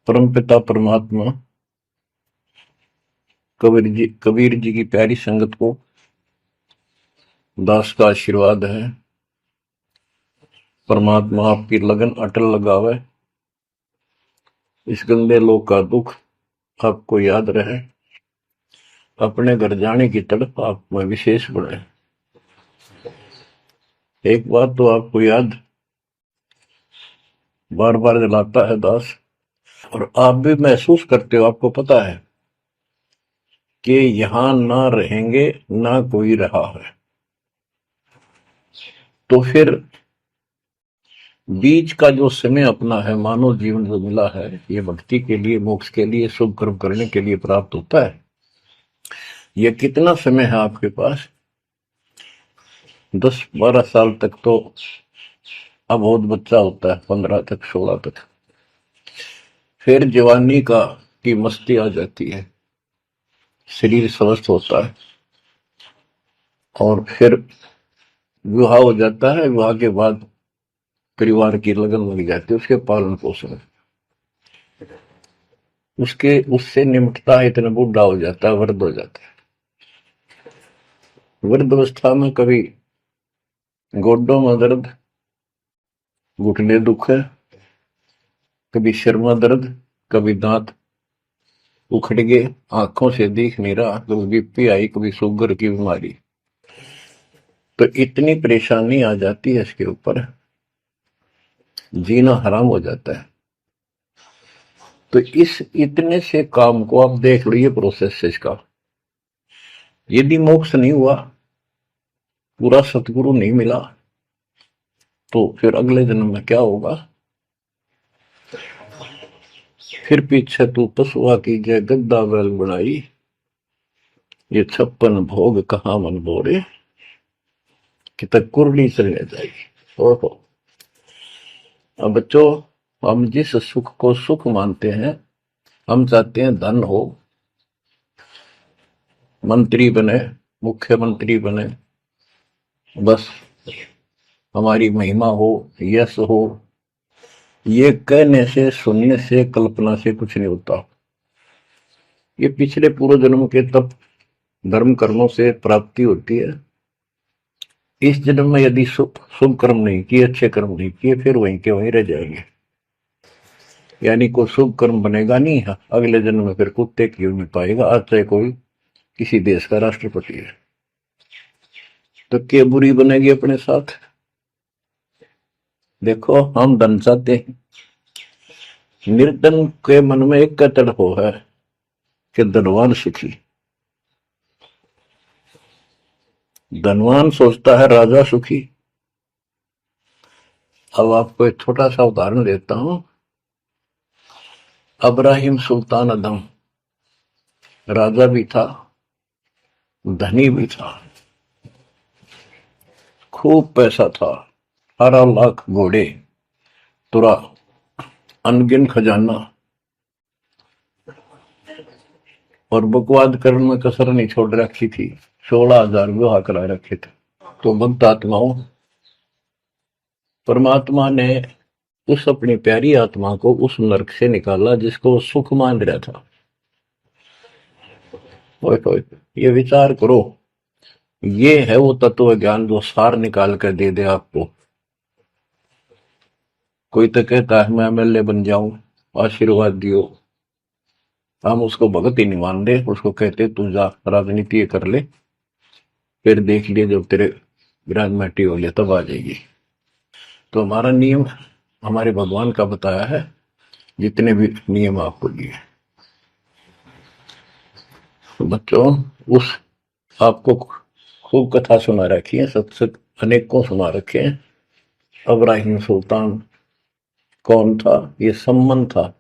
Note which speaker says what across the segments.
Speaker 1: परमपिता परमात्मा कबीर जी की प्यारी संगत को दास का आशीर्वाद है। परमात्मा आपकी लगन अटल लगावे, इस गंदे लोक का दुख आपको याद रहे, अपने घर जाने की तड़प आप में विशेष बढ़े। एक बात तो आपको याद बार बार दिलाता है दास, और आप भी महसूस करते हो, आपको पता है कि यहां ना रहेंगे ना कोई रहा है, तो फिर बीच का जो समय अपना है, मानव जीवन जो मिला है, ये भक्ति के लिए, मोक्ष के लिए, शुभ कर्म करने के लिए प्राप्त होता है। ये कितना समय है आपके पास? 10-12 साल तक तो अब बहुत बच्चा होता है, 15 तक, 16 तक। फिर जवानी की मस्ती आ जाती है, शरीर स्वस्थ होता है, और फिर विवाह हो जाता है। विवाह के बाद परिवार की लगन लग जाती है, उसके पालन पोषण, उससे निमटता है, इतना बूढ़ा हो जाता है, वृद्ध हो जाता है। वृद्ध अवस्था में कभी गोड्डों में दर्द, घुटने दुख है, कभी सिर में दर्द, कभी दांत उखड़ गए, आंखों से दिख नहीं रहा, कभी बीपी आई, कभी शुगर की बीमारी। तो इतनी परेशानी आ जाती है, इसके ऊपर जीना हराम हो जाता है। तो इस इतने से काम को आप देख लो, ये प्रोसेस है इसका। यदि मोक्ष नहीं हुआ, पूरा सतगुरु नहीं मिला, तो फिर अगले जन्म में क्या होगा? फिर पीछे तू पशुआ की जय गद्दा बैल बनाई, ये 56 भोग कहाँ मन बोरे, कि तक कुरली चलने जाएगी। ओहो, अब बच्चों, हम जिस सुख को सुख मानते हैं, हम चाहते हैं धन हो, मंत्री बने, मुख्यमंत्री बने, बस हमारी महिमा हो, यश हो। ये कहने से, सुनने से, कल्पना से कुछ नहीं होता। ये पिछले पूर्व जन्म के तप धर्म कर्मों से प्राप्ति होती है। इस जन्म में यदि शुभ कर्म नहीं किए, अच्छे कर्म नहीं किए, फिर वहीं के वहीं रह जाएंगे। यानी कोई शुभ कर्म बनेगा नहीं, अगले जन्म में फिर कुत्ते की नहीं पाएगा, आज चाहे कोई किसी देश का राष्ट्रपति है। तो क्या बुरी बनेगी अपने साथ? देखो, हम धन चाहते हैं, निर्धन के मन में एक का तड़प है कि धनवान सुखी। धनवान सोचता है राजा सुखी। अब आपको एक छोटा सा उदाहरण देता हूं। अब्राहिम सुल्तान अदम राजा भी था, धनी भी था, खूब पैसा था, 18 लाख घोड़े, तुरा, अनगिन खजाना, और बकवाद करने में कसर नहीं छोड़ रखी थी। 16,000 विवाह करा रखे थे। तो भक्त आत्माओं, परमात्मा ने उस अपनी प्यारी आत्मा को उस नरक से निकाला जिसको वो सुख मान रहा था। ये विचार करो, ये है वो तत्व ज्ञान जो सार निकाल कर दे दे आपको। कोई तो कहता है मैं एमएलए बन जाऊं, आशीर्वाद दियो, हम उसको भगत ही नहीं मान रहे, उसको कहते तू जा राजनीति कर ले, फिर देख लिए जब तेरे विराज माटी हो गया तब आ जाएगी। तो हमारा नियम हमारे भगवान का बताया है, जितने भी नियम आपको दिए। तो बच्चों, उस आपको खूब कथा सुना रखी है, सत्संग अनेकों सुना रखे हैं। अब्राहिम सुल्तान कौन था? ये सम्मन था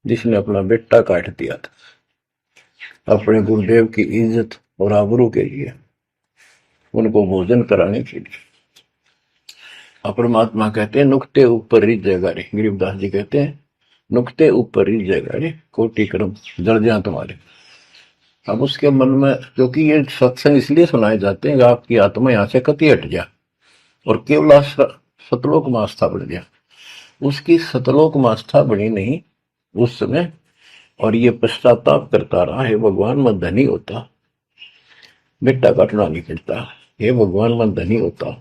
Speaker 1: जिसने अपना बेटा काट दिया था अपने गुरुदेव की इज्जत और आबरू के लिए, उनको भोजन कराने के लिए। परमात्मा कहते हैं नुक्ते ऊपर रिझ जाएगा रे, गरीबदास जी कहते हैं नुक्ते ऊपर रिझ जाएगा रे, कोटि कर्म जड़ जाए तुम्हारे। अब उसके मन में, क्योंकि ये सत्संग इसलिए सुनाए जाते हैं कि आपकी आत्मा यहां से कति हट जा और केवल सतलोक में आस्था बढ़ गया। उसकी सतलोक में आस्था बनी नहीं, उस समय। और ये पश्चाताप करता रहा, हे भगवान मैं धनी होता, बेटा काटना नहीं मिलता, हे भगवान मैं धनी होता।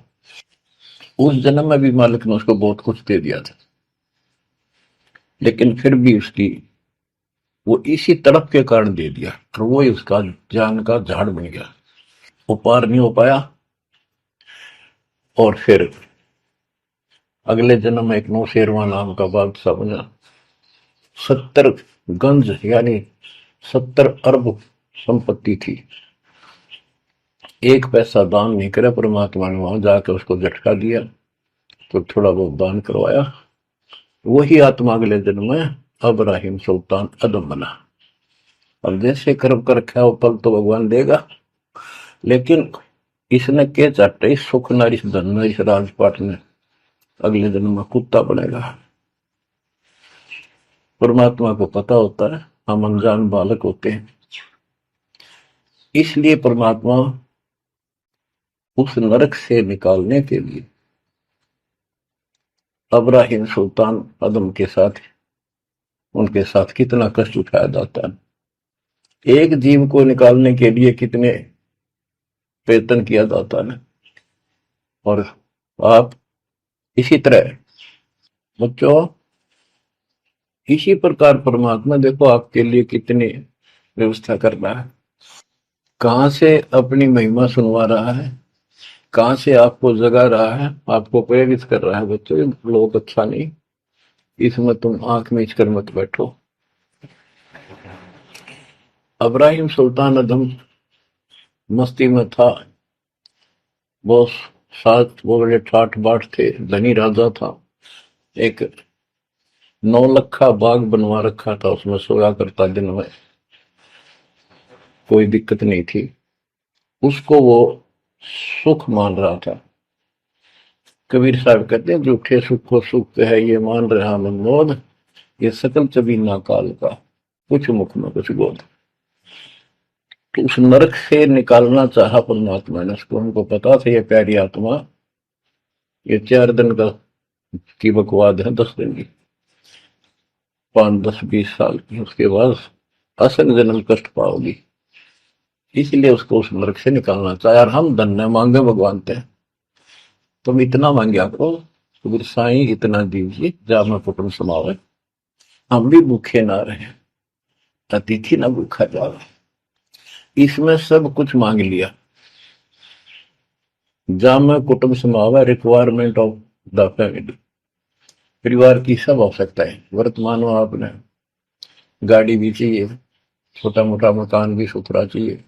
Speaker 1: उस जन्म में भी मालिक ने उसको बहुत कुछ दे दिया था, लेकिन फिर भी उसकी वो इसी तड़प के कारण दे दिया, और वो ही उसका जान का झाड़ बन गया। वो पार नहीं हो पाया, और फिर अगले जन्म में एक नौशेरवा नाम का बादशाह बना। 70 गंज यानी 70 अरब संपत्ति थी। एक पैसा दान नहीं करे, परमात्मा ने वहां जाकर उसको झटका दिया, तो थोड़ा बहुत दान करवाया। वही आत्मा अगले जन्म में अब्राहिम सुल्तान अदम बना। अब जैसे कर्म कर रखा है वो फल तो भगवान देगा, लेकिन इसने के चाटे सुख नारी धन इस राजपाट ने अगले जन्म में कुत्ता बनेगा। परमात्मा को पता होता है हम अनजान बालक होते हैं, इसलिए परमात्मा उस नरक से निकालने के लिए अब्राहिम सुल्तान अदम के साथ उनके साथ कितना कष्ट उठाया जाता है। एक जीव को निकालने के लिए कितने प्रयत्न किया जाता है। और आप इसी तरह बच्चों, इसी प्रकार परमात्मा देखो आपके लिए कितनी व्यवस्था कर रहा है, कहां से अपनी महिमा सुनवा रहा है, कहां से आपको जगा रहा है, आपको प्रेरित कर रहा है। बच्चों ये लोग अच्छा नहीं, इसमें तुम आंख मीच कर मत बैठो। अब्राहिम सुल्तान अदम मस्ती में था, वो सात वो बड़े ठाठ बाट थे, धनी राजा था। एक 9 लखा बाग बनवा रखा था, उसमें सोया करता दिन में, कोई दिक्कत नहीं थी। उसको वो सुख मान रहा था। कबीर साहब कहते हैं झूठे सुख को सुख है ये मान रहा मनमोद, ये सकल चबीना काल का, कुछ मुख में कुछ बोध। तो उस नरक से निकालना चाहा परमात्मा ने उसको, हमको पता था ये प्यारी आत्मा ये 4 दिन का की बकवाद है, 10 दिन की, 5, 10, 20 साल की, उसके बाद असल जन्म कष्ट पाओगी। इसलिए उसको उस नरक से निकालना चाहे। और हम धन्य मांगे भगवान थे, तुम इतना मांगे आपको तो साई इतना दीजिए जा मैं कुटुंब समावे, हम भी भूखे ना रहे, अतिथि ना भूखा जावे। इसमें सब कुछ मांग लिया। जा मैं कुटुंब समावे, रिक्वायरमेंट ऑफ द फैमिली, परिवार की सब आवश्यकता है। वर्तमान में आपने गाड़ी भी चाहिए, छोटा मोटा मकान भी सुथरा चाहिए,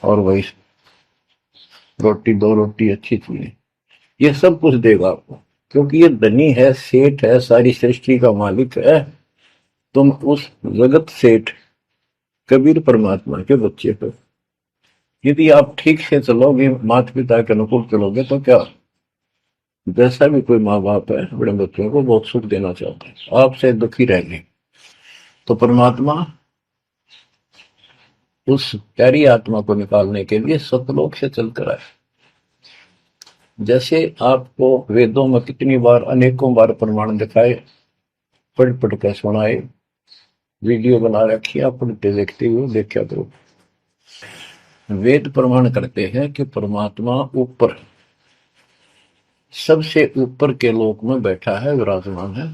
Speaker 1: और वही रोटी 2 रोटी अच्छी चाहिए, ये सब कुछ देगा आपको, क्योंकि ये धनी है, सेठ है, सारी सृष्टि का मालिक है। तुम उस जगत सेठ कबीर परमात्मा के बच्चे हो। यदि आप ठीक से चलोगे, माता पिता के अनुकूल चलोगे, तो क्या, जैसा भी कोई माँ बाप है अपने बच्चों को बहुत सुख देना चाहता है, आपसे दुखी रहेंगे। तो परमात्मा उस प्यारी आत्मा को निकालने के लिए सतलोक से चलकर आए। जैसे आपको वेदों में कितनी बार अनेकों बार प्रमाण दिखाए, पढ़ पढ़ कर सुनाए, वीडियो बना रखी है, पढ़ते देखते हुए देखा करो। वेद प्रमाण करते हैं कि परमात्मा ऊपर, सबसे ऊपर के लोक में बैठा है, विराजमान है,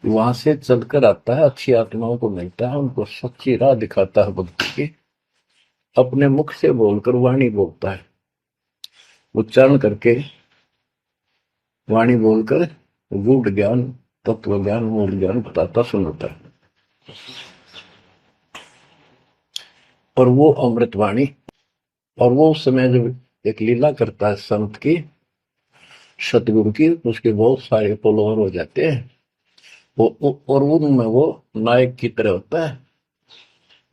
Speaker 1: वहां से चलकर आता है, अच्छी आत्माओं को मिलता है, उनको सच्ची राह दिखाता है भक्ति की, अपने मुख से बोलकर वाणी बोलता है, उच्चारण करके वाणी बोलकर गूढ़ ज्ञान, तत्व ज्ञान, मूल ज्ञान बताता सुनाता है। और वो अमृतवाणी, और वो उस समय जब एक लीला करता है संत की, सतगुरु की, उसके बहुत सारे फॉलोअर हो जाते हैं। और उनमें वो नायक की तरह होता है,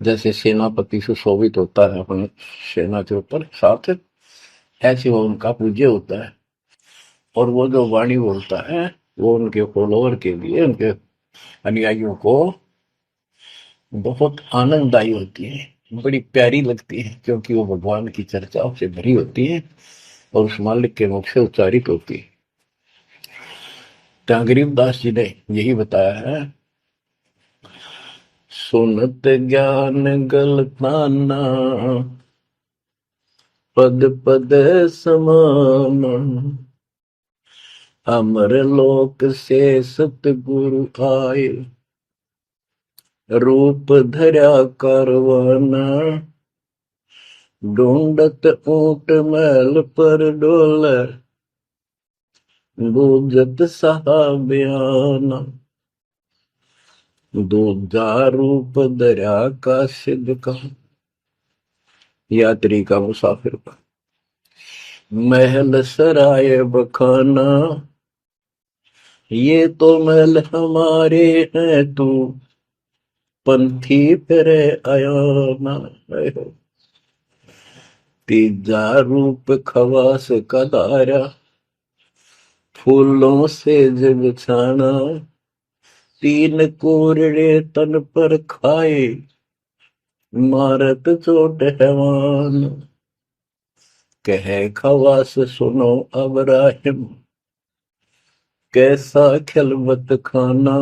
Speaker 1: जैसे सेनापति सुशोभित होता है अपने सेना के ऊपर साथ, ऐसे वो उनका पूज्य होता है। और वो जो वाणी बोलता है वो उनके फॉलोअर के लिए, उनके अनुयायियों को बहुत आनंददायी होती है, बड़ी प्यारी लगती है, क्योंकि वो भगवान की चर्चाओं से भरी होती है और उस मालिक के मुख से उच्चारित होती है। ત્યાં गरीबदास जी ने यही बताया है, सुनत ज्ञान गलताना पद पद समान, अमर लोक से सतगुरु आए, रूप धरा करवाना, ढूंढत ऊंट महल पर डोले, बूझत साहबियाना, दूजा रूप दरिया का सिद्ध का, यात्री का मुसाफिर का, महल सराय बखाना, ये तो महल हमारे हैं, तू पंथी फिरे आयाना। तीजा रूप खवास का दायरा, फूलों से जग छाना, तीन कोरड़े तन पर खाए, मारत चोट हैवान, कहे खवास सुनो अब राहिम, कैसा खिलवत खाना,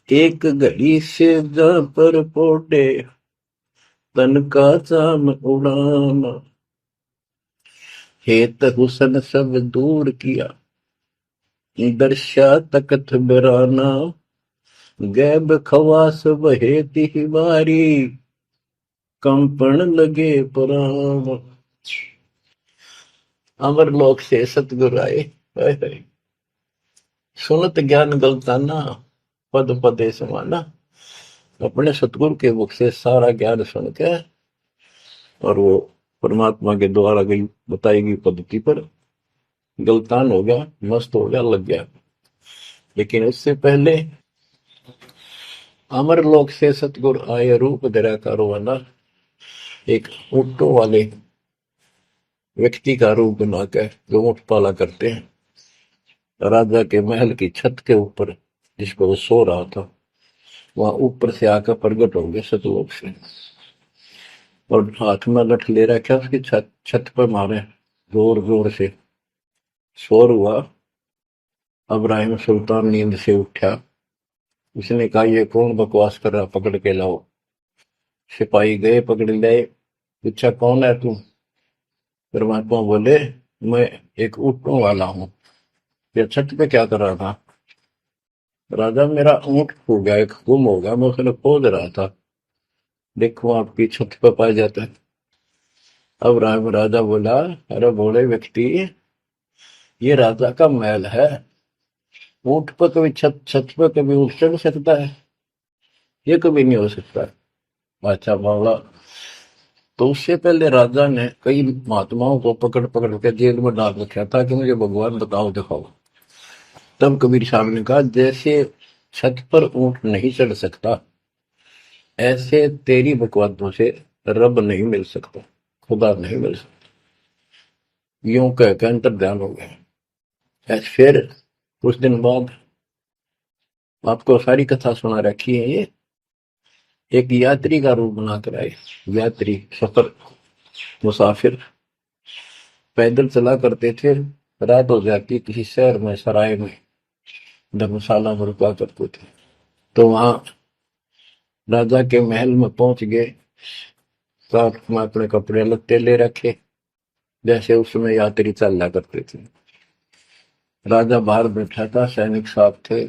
Speaker 1: एक घड़ी से जा पर पोटे, तन का चाम उड़ाना, हेत हुसन सब दूर किया, दर्शा तकत बिराना, गैब खवास बहे तिहवारी, कंपन लगे पुराण। अमर लोक से सतगुरु आए, सुनत ज्ञान गलताना पद पदे समाना, अपने सतगुरु के मुख से सारा ज्ञान सुन के और वो परमात्मा के द्वारा गई बताई गई पद्धति पर गलतान हो गया, मस्त हो गया, लग गया। लेकिन उससे पहले अमर लोक से सतगुरु आए, रूप धरा करवाना, एक ऊँटों वाले व्यक्ति का रूप बनाकर जो ऊँट पाला करते हैं, राजा के महल की छत के ऊपर जिस पर वो सो रहा था, वहां ऊपर से आकर प्रकट हो गए सतलोक से, और हाथ में लठ ले रखा, उसकी छत पर मारे जोर जोर से, शोर हुआ। इब्राहिम सुल्तान नींद से उठा, उसने कहा ये कौन बकवास कर रहा, पकड़ के लाओ। सिपाही गए, पकड़ लाए, पूछा कौन है तू। परमात्मा बोले मैं एक ऊँटों वाला हूँ, ये छत पे क्या कर रहा था। राजा मेरा ऊँट खो गया, एक गुम हो गया, मैं उसने खोज रहा था, देखो आपकी छत पे पाया जाता है। अब राजा बोला, अरे बोले व्यक्ति, ये राजा का महल है, ऊँट पर कभी छत पर कभी ऊँट चढ़ सकता है, ये कभी नहीं हो सकता। अच्छा बोला, तो उससे पहले राजा ने कई महात्माओं को पकड़ पकड़ के जेल में डाल रखा था कि मुझे भगवान बताओ दिखाओ। तब कबीर साहब ने कहा, जैसे छत पर ऊँट नहीं चढ़ सकता, ऐसे तेरी बकवादों से रब नहीं मिल सकता, खुदा नहीं मिल सकता। यूं कह के अंतर ध्यान हो गया। फिर कुछ दिन बाद आपको सारी कथा सुना रखी है, ये एक यात्री का रूप बनाकर आए। यात्री सफर, मुसाफिर पैदल चला करते थे, रात हो जाती किसी शहर में, सराय में, धर्मशाला में रुका करते थे। तो वहां राजा के महल में पहुंच गए, साथ में अपने कपड़े लत्ते ले रखे, जैसे उसमें यात्री चला करते थे। राजा बाहर बैठा था, सैनिक साहब थे,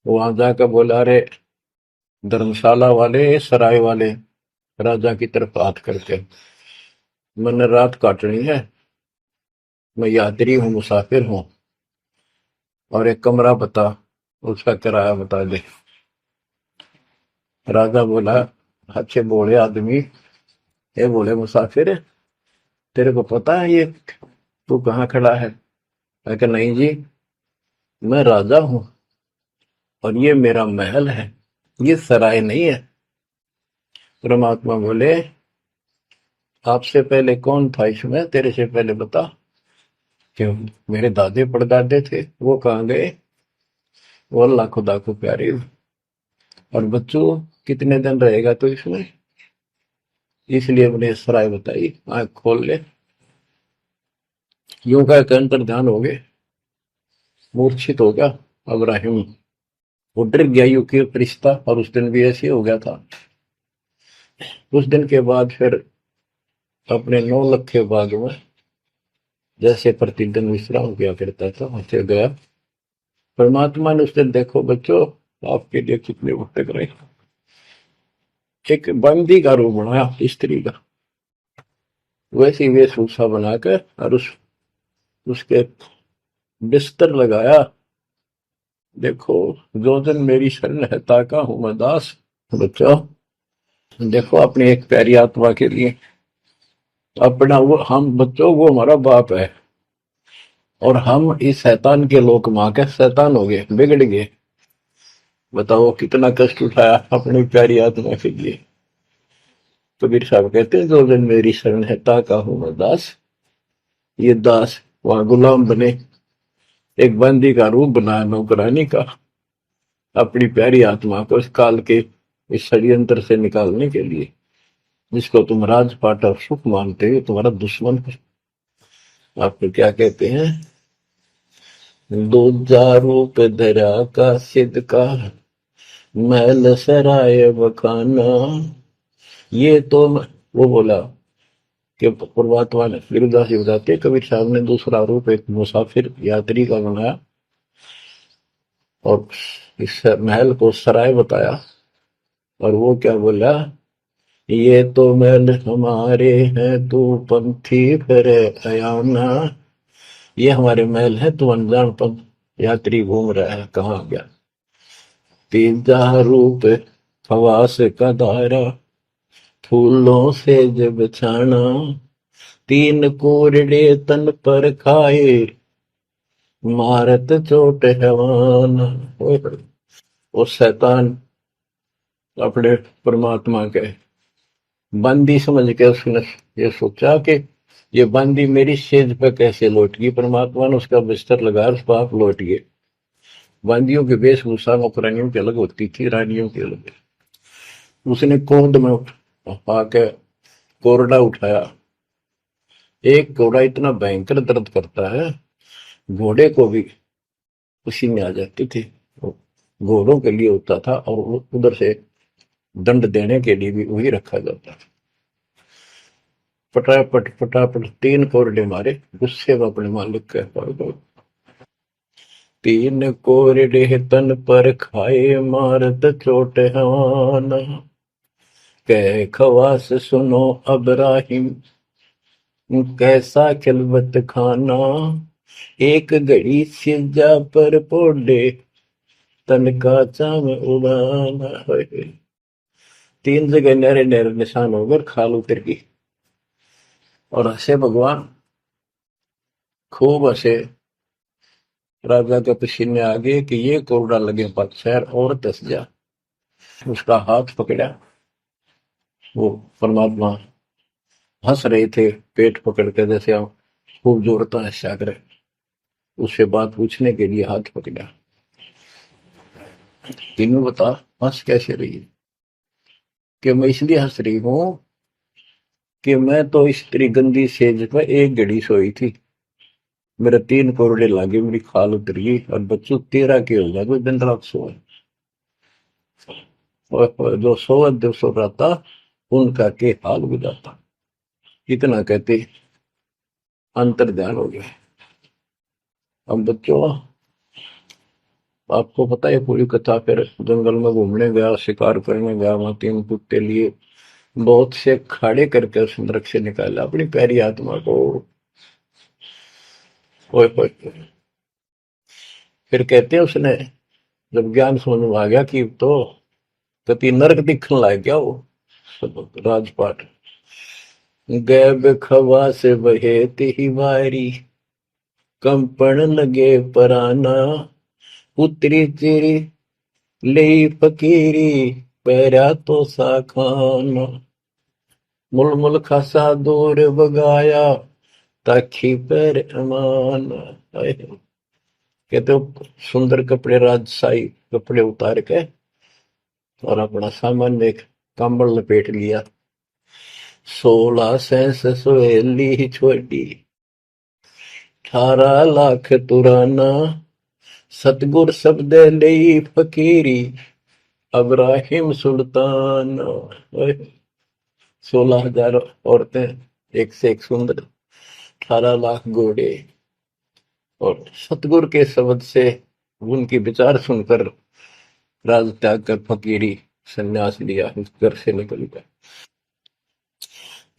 Speaker 1: वहां जाकर बोला, अरे धर्मशाला वाले, सराय वाले, राजा की तरफ हाथ करके, मैंने रात काटनी है, मैं यात्री हूँ, मुसाफिर हूँ, और एक कमरा बता, उसका किराया बता दे। राजा बोला, अच्छे बोले आदमी, ये बोले मुसाफिर, तेरे को पता है ये तू कहाँ खड़ा है। मैं कहा नहीं जी, मैं राजा हूँ और ये मेरा महल है, ये सराय नहीं है। परमात्मा बोले, आपसे पहले कौन था इसमें, तेरे से पहले बता। क्यों, मेरे दादे परदादे थे, वो कहाँ गए, वो अल्लाह खुदा को प्यारे। और बच्चों कितने दिन रहेगा तो इसमें, इसलिए मैंने सराय बताई, आंख खोल ले। यूं का अंतर ध्यान हो गए। मूर्छित हो गया अब्राहिम। वो डर गया यूं कि रिश्ता, और उस दिन भी ऐसे ही हो गया था। उस दिन के बाद फिर अपने 9 लखे बाग में जैसे प्रतिदिन विश्राम किया करता था वैसे गया। परमात्मा ने उस दिन, देखो बच्चों आपके लिए कितने भटक रहे, एक बंदी का रूप बनाया स्त्री का, वैसी वेशभूषा बनाकर, और उसके बिस्तर लगाया। देखो, जो दिन मेरी शरण है ताका हूं मैं दास। बच्चों देखो, अपनी एक प्यारी आत्मा के लिए अपना वो, हम बच्चों वो हमारा बाप है, और हम इस शैतान के लोक मां के शैतान हो गए, बिगड़ गए। बताओ कितना कष्ट उठाया अपनी प्यारी आत्मा के लिए। कबीर साहब कहते हैं, जो दिन मेरी शरण है ताका हूं मैं दास। ये दास वहां गुलाम बने, एक बंदी का रूप बनाया नौकरानी का, अपनी प्यारी आत्मा को इस काल के इस षड्यंत्र से निकालने के लिए। जिसको तुम राजपाट और सुख मानते हो तुम्हारा दुश्मन है। आपको क्या कहते हैं, दूजा रूप धरा का सिद्ध का, महल सराय बखाना। ये तो वो बोला कि परमात्मा ने, गिरिदास जी बताते हैं, कबीर साहब ने दूसरा रूप एक मुसाफिर यात्री का बनाया, और इस महल को सराय बताया। और वो क्या बोला, ये तो महल हमारे हैं तू पंथी फिर अयाना। ये हमारे महल है, तू अनजान पंथ यात्री घूम रहा है, कहाँ गया। तीजा रूप खवास का धारा, फूलों से जब छाना। तीन कोरडे तन पर खाए, मारत चोट हैवान। वो शैतान अपने परमात्मा के बंदी समझ के उसने ये सोचा कि ये बंदी मेरी सेज पे कैसे लौट गई। परमात्मा ने उसका बिस्तर लगाया, उस पर आप लौट गए। बंदियों की वेशभूषा नौकरानियों की अलग होती थी, रानियों की अलग। उसने कोंड में आके कोरडा उठाया। एक घोड़ा इतना भयंकर दर्द करता है, घोड़े को भी पसीने आ जाती थी। घोड़ों के लिए होता था, और उधर से दंड देने के लिए भी वही रखा जाता था। फटाफट फटाफट 3 कोरडे मारे, गुस्से में अपने मालिक के पास गए। 3 कोरडे तन पर खाए, मारत चोट हवाना। कह खवास सुनो अब्राहिम, कैसा खिलवत खाना। एक घड़ी सिजा पर पोडे, तन का चाम उड़ाना। 3 जगह नहरे नहरे निशान होकर खाल उतर गई, और हंसे भगवान, खूब हंसे। राजा के पसीने आ गए कि ये कोरडा लगे शहर और दस जा। उसका हाथ पकड़ा, वो परमात्मा हंस रहे थे पेट पकड़ के, जैसे हम खूब जोरता हंसा करे। उससे बात पूछने के लिए हाथ पकड़ा, तीनों बता हंस कैसे रही है। कि मैं इसलिए हंस रही हूं कि मैं तो इस तेरी गंदी सेज पर एक घड़ी सोई थी, मेरे 3 कोरडे लागे, मेरी खाल उतर गई, और बच्चों तेरा के हो गया कोई दिन रात सोए। और जो सोवत जो सो रहा था उनका के हाल बुझाता। इतना कहते अंतर ध्यान हो गया। अब बच्चों आपको पता है पूरी कथा, फिर जंगल में घूमने गया, शिकार करने गया, वहां 3 कुत्ते लिए, बहुत से खाड़े करके उस नरक से निकाला अपनी प्यारी आत्मा को। ओए ओए। फिर कहते हैं उसने जब ज्ञान समझ में आ गया कि तो कति नरक दिखने लग गया वो राजपाट। गैब खवा से बहे ही वारी, कंपन लगे पराना। उतरी तेरी ले फकीरी, पैरा तो सा खाना। मुल मुल खासा दूर बगाया, ताकि पैर अमान। कहते हो सुंदर कपड़े, राजशाही कपड़े उतार के, और अपना सामान्य एक कंबल लपेट लिया। 16 सहेली छोटी, 18 लाख तुराना। सतगुर शब्द लई फकीरी अब्राहिम सुल्तान। 16,000 औरतें, एक से एक सुंदर, 18 लाख घोड़े, और सतगुरु के शब्द से उनकी विचार सुनकर राज त्याग कर फकीरी संन्यास लिया, इस घर से निकल गया।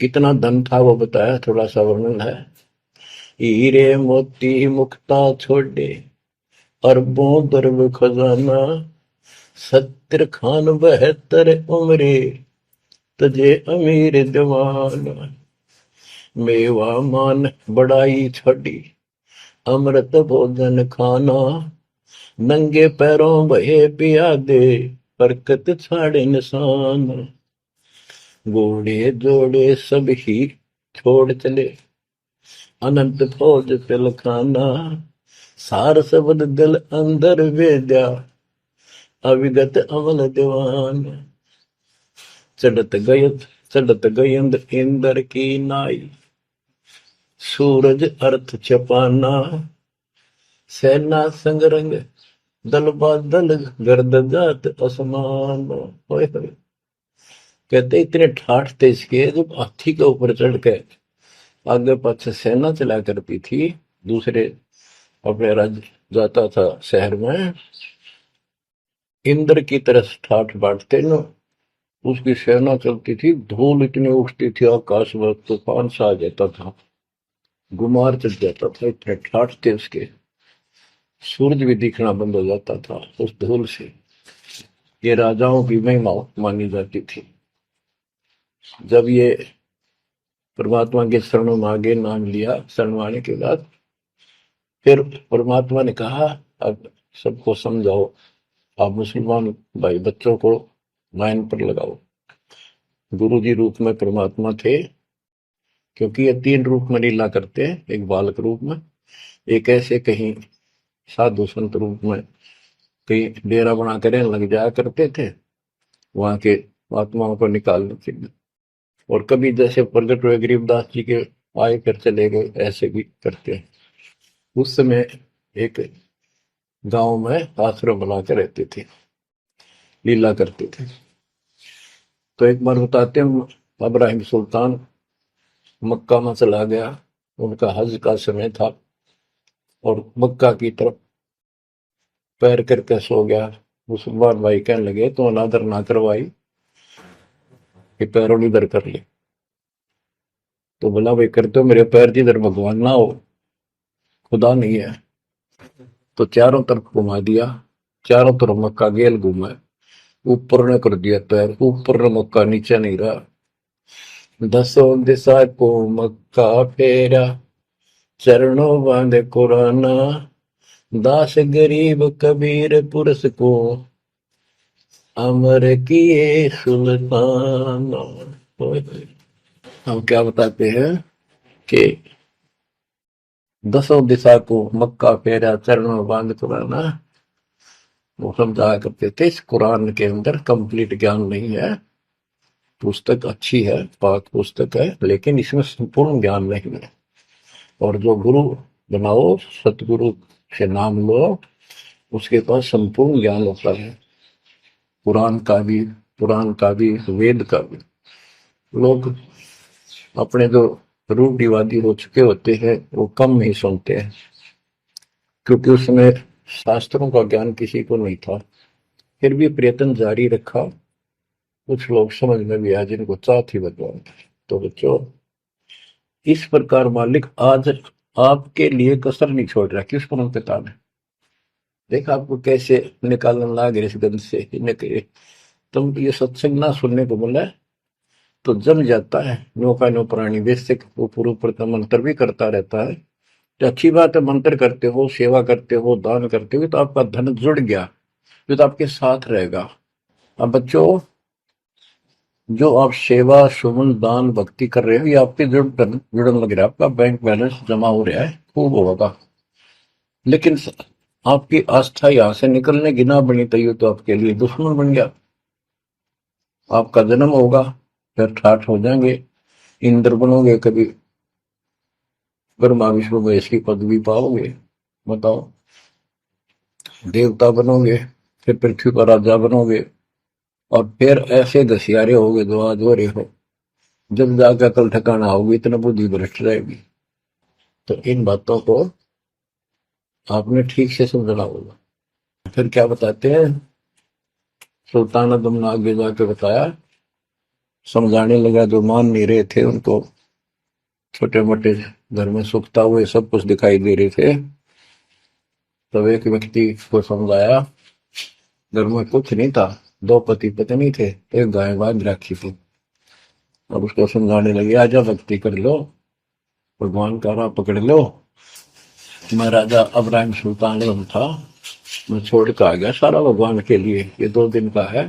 Speaker 1: कितना धन था वो बताया, थोड़ा सा वर्णन है। हीरे मोती मुक्ता छोड़े अरबों दरब खजाना, 70 खान 72 उम्रे तजे अमीर जवान। मेवा मान बड़ाई छड़ी अमृत भोजन खाना, नंगे पैरों भये पियादे बरकत छाड़े निशान। घोड़े जोड़े सब ही छोड़ चले अनंत फौज पिलखाना, सार शब्द दिल अंदर वेद्या अविगत अमल दीवान। चढ़त गयंद इंद्र की नाई, सूरज अर्थ छपाना, सेना संगरंग दल बादल गर्द जात असमान। कहते इतने ठाठ थे इसके, जब हाथी के ऊपर चढ़ के आगे पाछे सेना चला करती थी, दूसरे अपने राज्य जाता था शहर में, इंद्र की तरह ठाठ बांटते न, उसकी सेना चलती थी, धूल इतनी उठती थी आकाश में, तूफान सा आ जाता था, गुमार चढ़ जाता था, इतने ठाठ थे उसके। सूरज भी दिखना बंद हो जाता था उस धूल से। ये राजाओं की महिमा मानी जाती थी। जब ये परमात्मा के शरणों में आगे नाम लिया, शरण आने के बाद फिर परमात्मा ने कहा अब सबको समझाओ, आप मुसलमान भाई बच्चों को लाइन पर लगाओ। गुरु जी रूप में परमात्मा थे, क्योंकि ये 3 रूप में लीला करते हैं, एक बालक रूप में, एक ऐसे कहीं साधु संत रूप में कहीं डेरा बना कर लग जाया करते थे वहां के आत्माओं को निकालने के लिए, और कभी जैसे प्रगट हुए गरीबदास जी के आए कर चले गए, ऐसे भी करते हैं। उस समय एक गांव में आश्रम बना के रहते थे, लीला करते थे। तो एक बार बताते हैं, इब्राहिम सुल्तान मक्का में चला गया, उनका हज का समय था, और मक्का की तरफ पैर करके सो गया। मुसलमान भाई कहने लगे तो अनादर ना करवाई कि पैरों इधर कर ले। तो बोला भाई करते हो मेरे पैर जिधर भगवान ना हो, खुदा नहीं है। तो चारों तरफ घुमा दिया, चारों तरफ मक्का गेल घूमा, ऊपर ने कर दिया पैर, ऊपर ने मक्का, नीचे नहीं रहा। 10 दिशा को मक्का फेरा, चरणों बांधे कुराना, दास गरीब कबीर पुरस को अमर किए सुल्तान। हम क्या बताते हैं कि 10 दिशा को मक्का फेरा, चरणों बांध कुराना, वो समझाया करते थे। इस कुरान के अंदर कंप्लीट ज्ञान नहीं है, पुस्तक अच्छी है, पाक पुस्तक है, लेकिन इसमें संपूर्ण ज्ञान नहीं है। और जो गुरु बनाओ, सतगुरु से नाम लो, उसके पास संपूर्ण ज्ञान होता है, पुराण का भी, वेद का भी। लोग अपने जो रूढ़िवादी हो चुके होते हैं वो कम ही सुनते हैं, क्योंकि उसमें शास्त्रों का ज्ञान किसी को नहीं था। फिर भी प्रयत्न जारी रखा, कुछ लोग समझ में भी आया जिनको चाह थी भगवान। तो बच्चों, इस प्रकार मालिक आज आपके लिए कसर नहीं छोड़ रहा। किस पर पिता ने देखा आपको कैसे निकालने लगा इस गंध से, तुम ये सत्संग ना सुनने को बोला तो जम जाता है। नौका नो प्राणी बेसिक ऊपर ऊपर का मंत्र भी करता रहता है, तो अच्छी बात है। मंत्र करते हो, सेवा करते हो, दान करते हो, तो आपका धन जुड़ गया, तो आपके साथ रहेगा। अब बच्चों, जो आप सेवा सुमन दान भक्ति कर रहे हो, ये आपके जुड़न लग रहा है, आपका बैंक बैलेंस जमा हो रहा है, खूब होगा। लेकिन आपकी आस्था यहां से निकलने की ना बनी तैयो तो आपके लिए दुश्मन बन गया। आपका जन्म होगा, फिर ठाठ हो जाएंगे, इंद्र बनोगे, कभी ब्रह्मा विष्णु महेश की पदवी पाओगे। बताओ, देवता बनोगे, फिर पृथ्वी पर राजा बनोगे, और फिर ऐसे दसियारे होगे जो आज हो रहे हो। जब जाकर कल ठिकाना होगी, इतना बुद्धि भ्रष्ट रहेगी। तो इन बातों को आपने ठीक से समझना होगा। फिर क्या बताते हैं, सुल्तान आदम ने आगे जाके बताया, समझाने लगा। जो मान नहीं रहे थे उनको, छोटे मोटे घर में सुखता हुए सब कुछ दिखाई दे रहे थे, तब एक व्यक्ति को समझाया। घर में कुछ नहीं था, दो पति पत्नी थे, एक गाय बांध रखी थी। अब उसको समझाने लगे, आजा भक्ति कर लो, भगवान का राह पकड़ लो। मैं राजा अब्राहिम सुल्तान आजम था, मैं छोड़ के आ गया सारा भगवान के लिए, ये 2 दिन का है।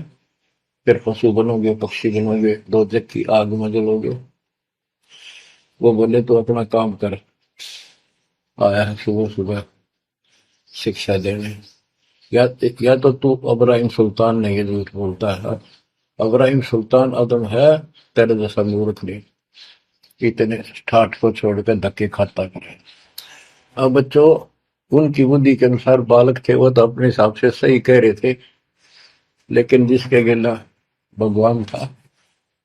Speaker 1: फिर पशु बनोगे, पक्षी बनोगे, दो जग की आग में जलोगे। वो बोले तो अपना काम कर, आया है सुबह सुबह शिक्षा देने। या तो तू अब्राहिम सुल्तान नहीं, ये झूठ बोलता है। अब्राहिम सुल्तान आदम है, तेरे जैसा मूर्ख नहीं, इतने ठाठ को छोड़कर धक्के खाता करे। अब बच्चों, उनकी बुद्धि के अनुसार बालक थे, वो तो अपने हिसाब से सही कह रहे थे, लेकिन जिसके गिला भगवान था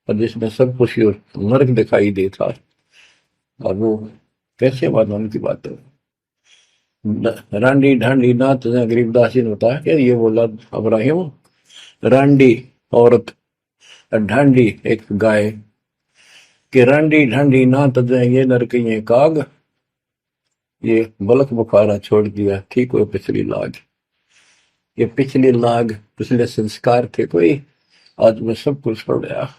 Speaker 1: और जिसने सब कुछ नरक दिखाई दे था, और वो कैसे माना उनकी बात। रांडी ढांडी नाथ, गरीबदास जी ने बताया कि ये बोला अब्राहिम, रांडी औरत, ढांडी एक गाय, कि रांडी ढांडी नाथ ये नरक ये काग, ये बलक बुखारा छोड़ दिया, ठीक हो पिछली लाग। ये पिछली लाग, पिछले संस्कार थे कोई, आज मैं सब कुछ छोड़ गया।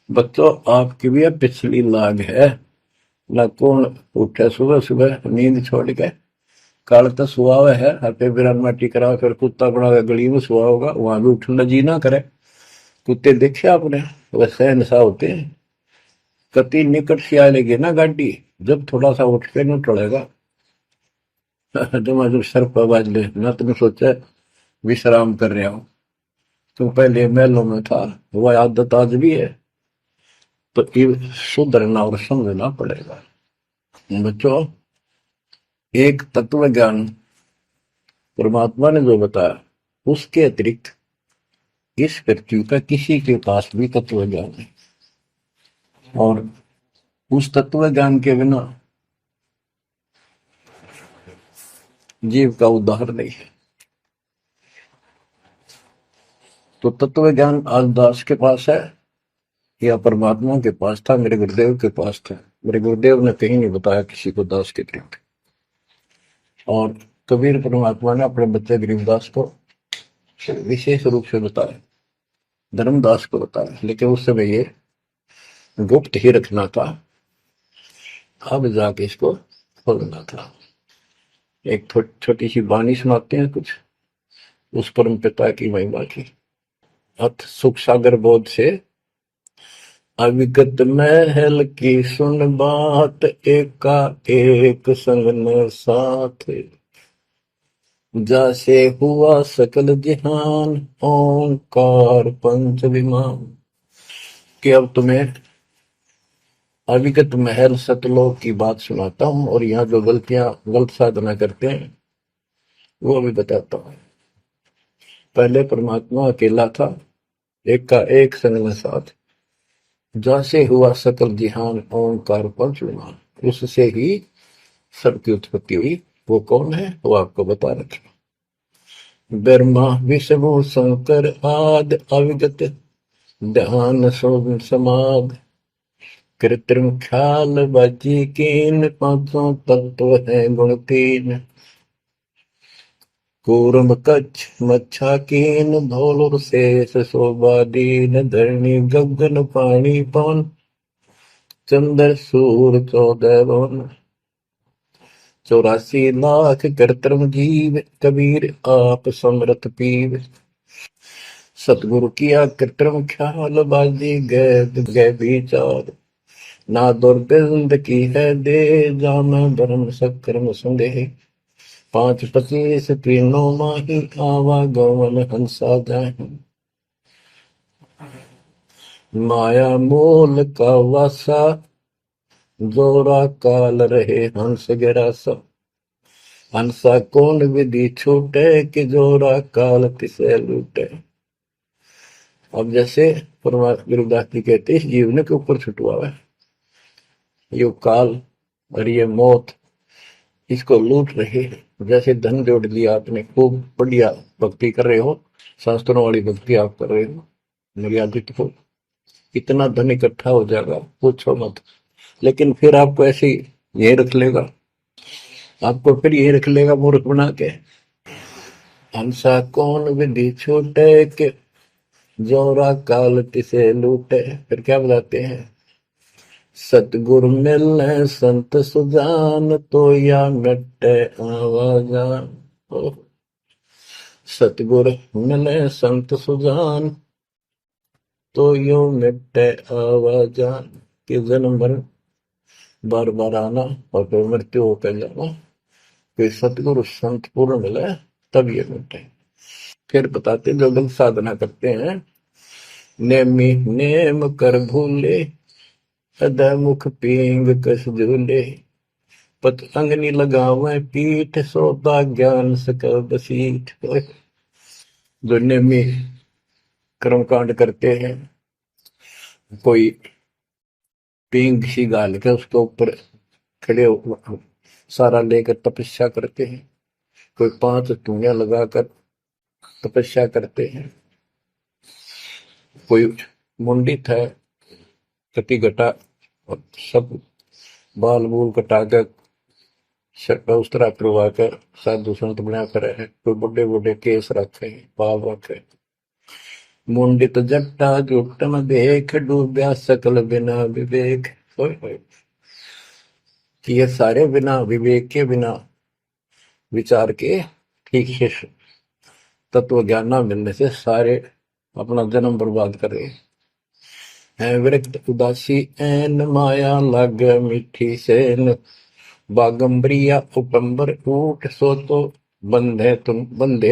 Speaker 1: बच्चों, आपकी भी अब पिछली लाग है ना। कौन उठे सुबह सुबह नींद छोड़ के, कल तो सुआ हुआ है, हटे बिरान माटी करा, फिर कुत्ता बना के गली में सुआ होगा, वहां भी उठना जी ना करे। कुत्ते देखे आपने, वैसे इंसान होते हैं। कति निकट से आ लेगी ना गाड़ी, जब थोड़ा सा उठ के न टड़ेगा। जब सर पर बाज ले ना, तुम सोचा विश्राम कर रहा हूं, तुम पहले महलों में था, वह आदत आज भी है। तो ये सुधरना और समझना पड़ेगा। बच्चों, एक तत्व ज्ञान परमात्मा ने जो बताया, उसके अतिरिक्त इस पृथ्वी का किसी के पास भी तत्व ज्ञान है, और उस तत्व ज्ञान के बिना जीव का उद्धार नहीं है। तो तत्व ज्ञान आज दास के पास है या परमात्मा के पास था, मेरे गुरुदेव के पास था। मेरे गुरुदेव ने कहीं नहीं बताया किसी को दास के अतिरिक्त। और कबीर परमात्मा ने अपने बच्चे गरीबदास को विशेष रूप से बताया, धर्मदास को बताया, लेकिन उस समय ये गुप्त ही रखना था, अब जाके इसको खोलना था। एक छोटी सी वाणी सुनाते हैं कुछ उस परम पिता की महिमा की। अथ सुख सागर बोध से अविगत महल की सुन बात, एका एक संग न साथ, जैसे हुआ सकल जहान, ओंकार पंच विमान। कि अब तुम्हें अविगत महल सतलोक की बात सुनाता हूं, और यहाँ जो गलत साधना करते हैं वो भी बताता हूं। पहले परमात्मा अकेला था, एक का एक संग में साथ, जैसे हुआ सकल जिहान, ओंकार पंच विमान, उससे ही सबकी उत्पत्ति हुई। वो कौन है, वो आपको बता रखा। ब्रह्मा विष्णु शंकर आद, अविगत ध्यान सोम समाध, कृत्रिम ख्याल बाजी कीन, पांचों तत्व है गुण तीन, कूर्म कच्छ मच्छा कीन, धौल शेष शोभा दीन, धरणी गगन पानी पवन, चंद्र सूर 14 भवन, 84 लाख कृत्रिम जीव, कबीर आप समरथ पीव, सतगुरु किया कृत्रिम ख्याल बाजी गए विचार, ना दुर्बिंद की है दे, जाना धर्म सक्रम संदेह, 5-25 तीनों माही, आवा गवन हंसा जाहि, माया मूल का वासा, जोरा काल रहे हंस गिरासा, हंसा कौन विधि छूटे कि जोरा काल तिसे लूटे। अब जैसे गुरुदास जी कहते हैं, इस जीवन के ऊपर छुटवा है ये काल और ये मौत, इसको लूट रहे हैं। जैसे धन जोड़ लिया आपने, खूब बढ़िया भक्ति कर रहे हो, शास्त्रों वाली भक्ति आप कर रहे हो, मर्यादित हो, इतना धन इकट्ठा हो जाएगा पूछो मत। लेकिन फिर आपको ऐसे यही रख लेगा, आपको फिर यही रख लेगा मूर्ख बना के। हंसा कौन विधि छूटे के जोरा काल तिसे लूटे। फिर क्या बताते हैं, सतगुरु मिलने संत सुजान तो या मिटे आवाजान। सतगुरु मिले संत सुजान तो यो मिटे आवाजान। कि जन्म भर बार बार आना और फिर मृत्यु होकर जाना, फिर सतगुरु संत पूर्ण मिले तब ये मिटे। फिर बताते जो लोग साधना करते हैं, नेमी नेम कर भूले अदा मुख पींग कस झूले। पतंगनी लगावे पीठ सोता ज्ञान सका बसीठ। जो नेमी कर्मकांड करते हैं, कोई पींग सी गाल के उसके ऊपर खड़े हो सारा लेकर तपस्या करते हैं, कोई 5 धुनिया लगाकर तपस्या करते हैं, कोई मुंडित है कति घटा और सब बाल बूल कटा कर उस तरह करवा कर साधु संत बना कर है, कोई बड़े बड़े केस रखे पाप रखे। मुंडित जट्टा जुटन देख डूबया सकल बिना विवेक। कि ये सारे बिना विवेक के, बिना विचार के, ठीक से तत्व ज्ञान न मिलने से सारे अपना जन्म बर्बाद कर रहे हैं। विरक्त उदासी एन माया लग मीठी सेन। बागंबरिया उपंबर ऊट सो तो बंधे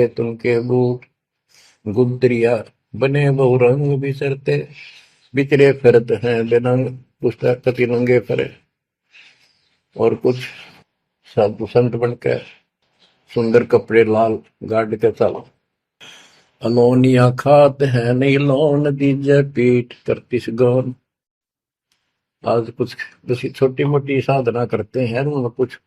Speaker 1: तुम के बूट। गुदरिया बने बहु रंग बिचरते बिचरे फिरत हैं बेनंग। पुस्तक कति नंगे फरे। और कुछ साधु संत बनकर सुंदर कपड़े लाल गाड़ के चलो। अलोनिया खात है नहीं लोन दीजे पीठ करतिस गौन। आज कुछ छोटी मोटी साधना करते हैं, उनमें कुछ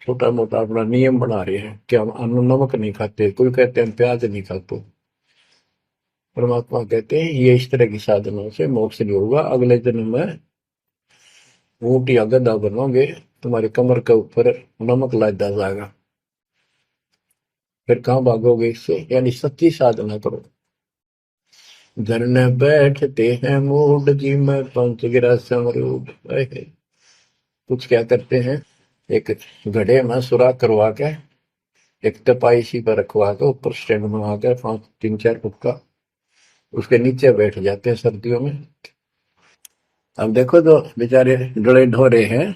Speaker 1: छोटा मोटा अपना नियम बना रहे हैं कि हम अन्न नमक नहीं खाते, कोई कहते हैं प्याज नहीं खाते। परमात्मा कहते हैं ये इस तरह की साधनों से मोक्ष नहीं होगा, अगले जन्म में ऊंट या गधा बनोगे, तुम्हारी कमर के ऊपर नमक लादा जाएगा, फिर कहां भागोगे इससे। यानी सच्ची साधना करो। धरने बैठते हैं मूड जी में पंच गिरा समरूप। कुछ क्या करते हैं, एक घड़े में सुराख करवा के एक तपाई सी पर रखवा के ऊपर स्टैंड बनवा के 3-4 फुट का, उसके नीचे बैठ जाते हैं सर्दियों में। अब देखो तो बेचारे डरे ढोरे हैं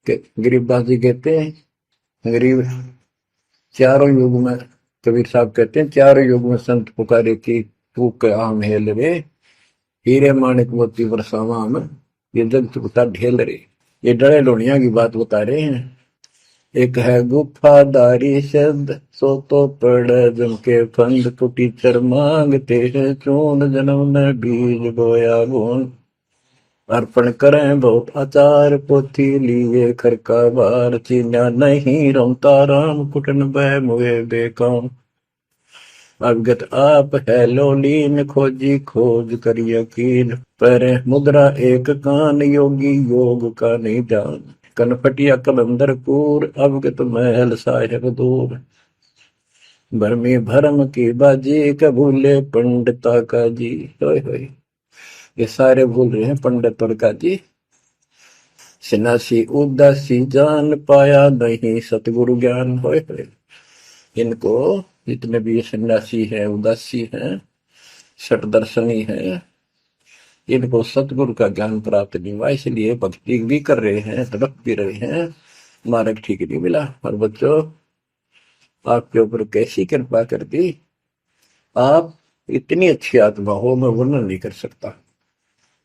Speaker 1: कि गरीबदास जी कहते हैं गरीब चारों युग में, कबीर साहब कहते हैं चारों युग में संत पुकारे की तू के आम हेल रे। हीरे माणिक मोती बरसावा हम ये जग चुकता ढेल रे। ये डरे लोनिया की बात बता रहे हैं। एक है गुफादारी शब्द सो तो पड़ जम के फंद कुटीचर मांगते हैं चून जन्म में बीज बोया बूंद। अर्पण करें बहुत आचार पोथी लिए खर का बार चीन्या नहीं रमता राम कुटन बह मुए बेकाम। अवगत आप है लोलीन खोजी खोज कर यकीन। पर मुद्रा एक कान योगी योग का नहीं जान। कनफटिया कलंदर पूर अवगत महल साहिब दूर। भरमी भरम की बाजी कबूले पंडिता का जी। होय होय, ये सारे भूल रहे हैं पंडित और का जी। सन्यासी उदासी जान पाया नहीं सतगुरु ज्ञान। होय होय, इनको जितने भी सन्यासी हैं, उदासी हैं, सट दर्शनी हैं, इनको सतगुरु का ज्ञान प्राप्त नहीं हुआ, इसलिए भक्ति भी कर रहे हैं, तड़प भी रहे हैं, मार्ग ठीक नहीं मिला। और बच्चों, आपके ऊपर कैसी कृपा कर दी, आप इतनी अच्छी आत्मा हो, मैं वर्णन नहीं कर सकता।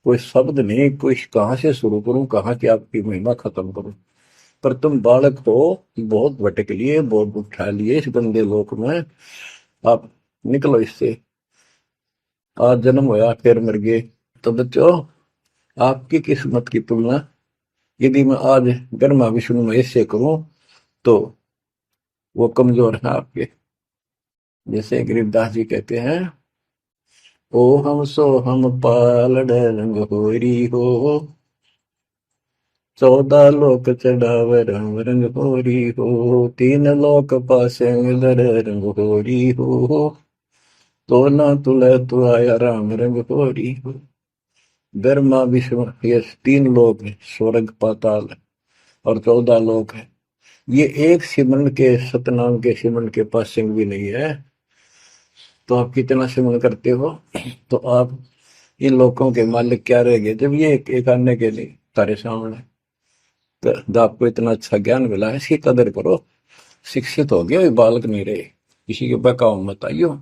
Speaker 1: कोई शब्द नहीं, कोई कहां से शुरू करूं, कहां की आपकी महिमा खत्म करूं। पर तुम बालक हो, बहुत भटक लिए, बहुत उठा लिए इस गंदे लोक में, आप निकलो इससे। आज जन्म होया फिर मर गए। तो बच्चों, आपकी किस्मत की तुलना यदि मैं आज ब्रह्मा विष्णु महेश से करूं तो वो कमजोर है आपके। जैसे गरीबदास जी कहते हैं, ओ हम सो हम पालड़ रंग होरी हो, 14 लोक चढ़ाव रंग रंग होरी हो, 3 लोक पासे दर रंग होरी हो, तो ना तुले तो आया राम रंग होरी हो। ब्रह्मा विष्णु ये 3 लोक है, स्वर्ग पाताल और 14 लोक है। ये एक सिमरन के, सतनाम के सिमरन के पास सिंह भी नहीं है। तो आप कितना सिमरन करते हो, तो आप इन लोगों के मालिक क्या रह गए जब ये एक आने के लिए तारे सामने। तो आपको इतना अच्छा ज्ञान मिला है, इसकी कदर करो। शिक्षित हो गए, बालक नहीं रहे, किसी के बहकाव मत आइयो।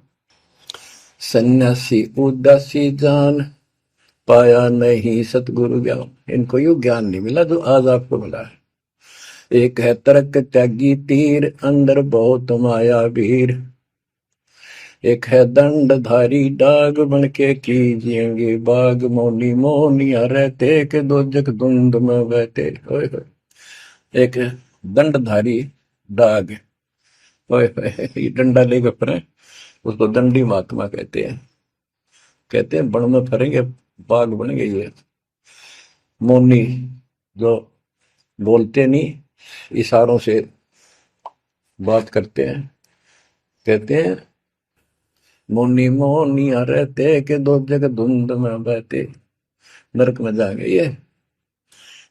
Speaker 1: सन्यासी उदासी जान, पाया नहीं सतगुरु ज्ञान। इनको यू ज्ञान नहीं मिला जो आज आपको मिला है। एक है तर्क त्यागी तीर, अंदर बहुत माया वीर। एक है दंडधारी डाग, बन के कीजिएंगे बाग, मौनी मोनिया रहते के दो जग धुंध में बहते। ओए होए। एक दंडधारी डाग, ओए होए, ये डंडा लेकर फिरे, उसको दंडी महात्मा कहते हैं। कहते हैं बन में फिरेंगे, बाग बनेंगे ये। मौनी, जो बोलते नहीं, इशारों से बात करते हैं। कहते हैं मौनी मोनिया रहते के दो जग धुंध में बहते। नरक में जाएंगे ये।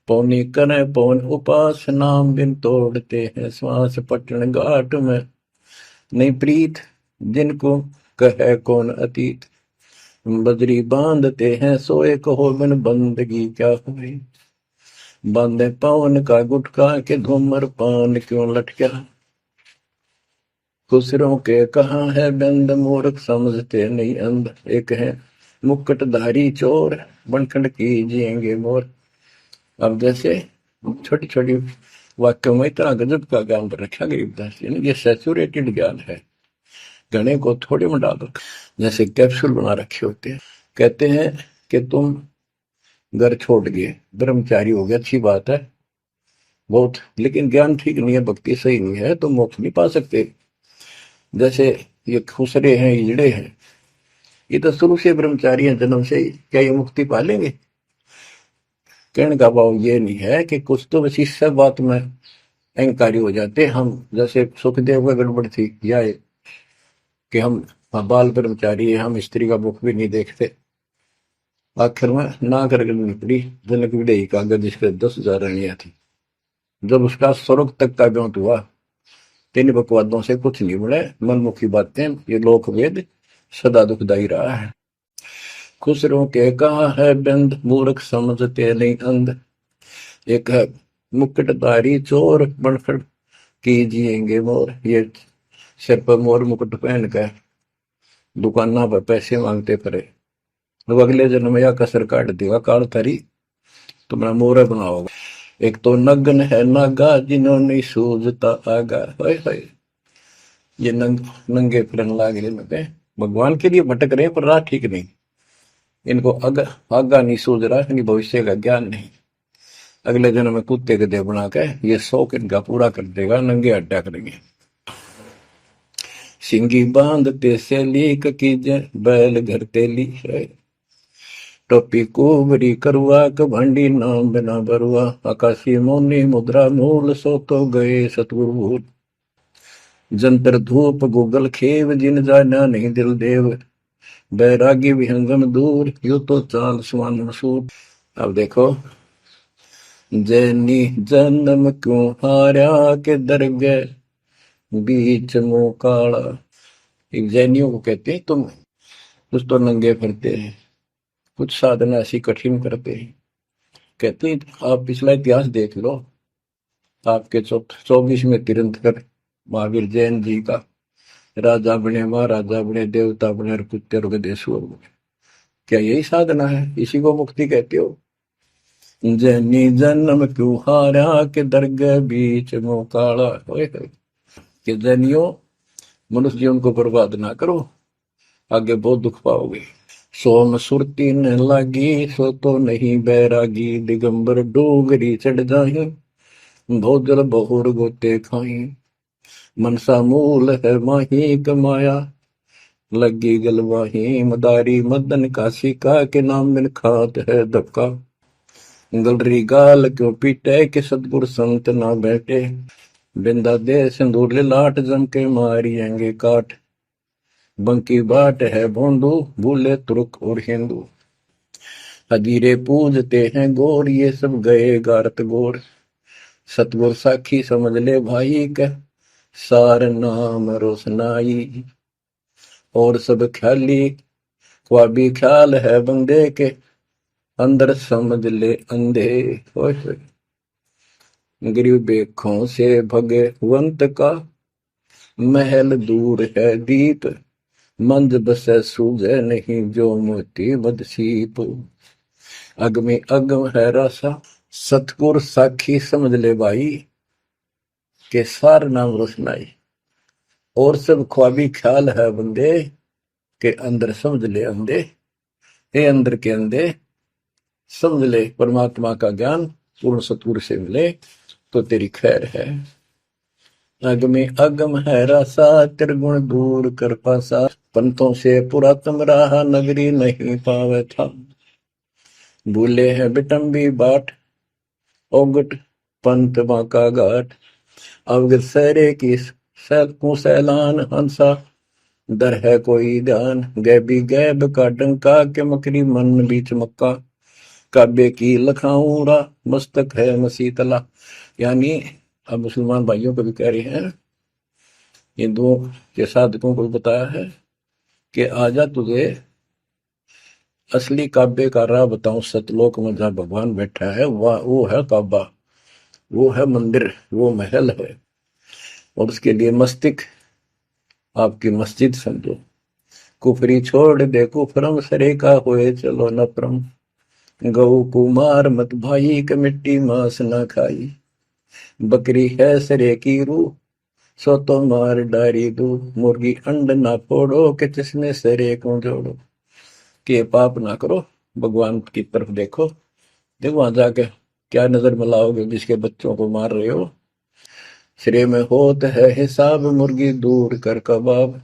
Speaker 1: पौनी करे पौन उपास, नाम बिन तोड़ते हैं श्वास, पटन घाट में नहीं प्रीत, जिनको कहे कौन अतीत। बजरी बांधते हैं सोए, कहो बिन बंदगी क्या हुई। बांधे पवन का गुटका के धूमर पान क्यों लटका। खुसरों के कहाँ है बंद, मूर्ख समझते नहीं अंध। एक है मुकुटधारी चोर, बनखंड कीजिएंगे मोर। अब जैसे छोटी छोटी वाक्यों में इतना गजब का ज्ञान रखा गरीबदास जी ने, ये सैचुरेटेड ज्ञान है, गणे को थोड़े में डाल रखा, जैसे कैप्सूल बना रखे होते हैं। कहते हैं कि तुम घर छोड़ गए, ब्रह्मचारी हो गया, अच्छी बात है बहुत, लेकिन ज्ञान ठीक नहीं है, भक्ति सही नहीं है, तो मोक्ष नहीं पा सकते। जैसे ये खुसरे हैं, इजड़े हैं, ये तो शुरू से ब्रह्मचारी हैं, जन्म से ही, क्या ये मुक्ति पा लेंगे। कहने का भाव ये नहीं है कि कुछ तो बस इस सब बात में अहंकारी हो जाते हम। जैसे सुखदेव में गड़बड़ थी, या कि हम बाल ब्रह्मचारी है, हम स्त्री का मुख भी नहीं देखते। आखिर में ना कर निकली जनक विदेही का, जिसके 10,000 रानियां थी। जब उसका स्वर्ग तक का व्योत हुआ, 3 बकवादों से कुछ नहीं मिले, मनमुखी बातें, ये लोक वेद सदा दुखदाई रहा है। खुसरों के कहा है बंद, मूर्ख समझते नहीं अंध। एक है मुकुटधारी चोर, बनखड़ कीजिएंगे मोर। ये सिर पर मोर मुकुट पहन कर दुकाना पर पैसे मांगते फिरे, तो अगले जन्म में या कसर काट देगा काल थारी, तुम्हारा मोर बनाओगा। एक तो नग्न है नागा, जिन्होंने सूझता आगा। हाय हाय, ये नंगे फिरन लागे में भगवान के लिए भटक रहे हैं, पर राह ठीक नहीं। इनको आगा नहीं सूझ रहा, इनकी भविष्य का ज्ञान नहीं। अगले जन्म में कुत्ते के देह बना के ये शौक इनका पूरा कर देगा, नंगे अड्डा करेंगे। सिंगी बांधते से लीक कीजे, बैल घर तेली है। टोपी कुबरी करुआ, कभंडी नाम बिना बरुआ। आकाशी मोनी मुद्रा मूल, सो तो गए सतगुरु भूल। जंतर धूप गूगल खेव, जिन जाना नहीं दिल देव। बैरागी विहंगम दूर, यू तो चाल सुवन मसूर। अब देखो, जैनी जन्म क्यों हारा, के दरगे बीच मुंह काला। एक जैनियों को कहते हैं तुम कुछ तो नंगे फिरते हैं, कुछ साधना ऐसी कठिन करते हैं। कहते हैं आप पिछला इतिहास देख लो, आपके 24वें तीर्थंकर महावीर जैन जी का, राजा बने, महाराजा बने, देवता बने और कुत्ते और गधे सुअर बने। क्या यही साधना है? इसी को मुक्ति कहते हो? जैनी जन्म क्यों हारा के दरगह बीच मोकाला। कि जैनियों मनुष्य जीवन को बर्बाद ना करो, आगे बहुत दुख पाओगे। सोम सुरती न लागी सो तो नहीं बैरागी, दिगंबर डोगरी चढ़ जाही भोजल बहुर गोते खाई। मनसा मूल है माही कमाया लगी गलवाही, मदारी मदन काशी का के नाम बिन खात है धक्का। गलरी गाल क्यों पीटे के सतगुर संत ना बैठे, बिंदा दे सिंदूर लाट जम के मारियेंगे काट। बंकी बाट है भोंदू भूले तुर्क और हिंदू, हदीरे पूजते हैं गोर ये सब गए गारत गोर। सतगुर साखी समझ ले भाई के सार नाम रोशनाई, और सब ख्याली ख्वाबी ख्याल है बंदे के अंदर समझ ले अंधे। गरीब बेखों से भगवंत का महल दूर है दीप, मंद बसे सूझे नहीं जो मोती बदसीप। अगमी अगम है रासा सतगुर साखी समझ ले भाई के सार नाम रोशनाई, और सब ख्वाबी ख्याल है बंदे के अंदर समझ ले अंधे। हे अंदर के अंधे समझ ले परमात्मा का ज्ञान पूर्ण सतगुर से मिले तो तेरी खैर है। अगमे अगम है रासा त्रिगुण दूर कर पासा, पंथों से पुरातन रहा नगरी नहीं पावे था। भूले हैं बिटम्बी बाट ओगट पंथ बांका घाट, अवगत सहरे की सैलकों सैलान हंसा, दर है कोई ध्यान गैबी गैब का डंका के मकरी मन बीच मक्का। काबे की लखाऊरा मस्तक है मसीतला, यानी अब मुसलमान भाइयों को भी कह रहे हैं, हिंदुओं के साधकों को बताया है कि आजा तुझे असली काबे का राह बताऊं। सतलोक में जहां भगवान बैठा है वह वो है काबा, वो है मंदिर, वो महल है। और उसके लिए मस्तिक आपकी मस्जिद समझो। कुफरी छोड़ दे कुफरम सरे का होए चलो नफरम, गऊ कुमार मत भाई के मिट्टी मांस न खाई। बकरी है सरे की रूह सो तो मार डारी दू, मुर्गी अंड ना फोड़ो के जिसने सरे को जोड़ो। कि पाप ना करो, भगवान की तरफ देखो, देखो वहां जाके क्या नजर मिलाओगे जिसके बच्चों को मार रहे हो। सिरे में होत है हिसाब मुर्गी दूर कर कबाब,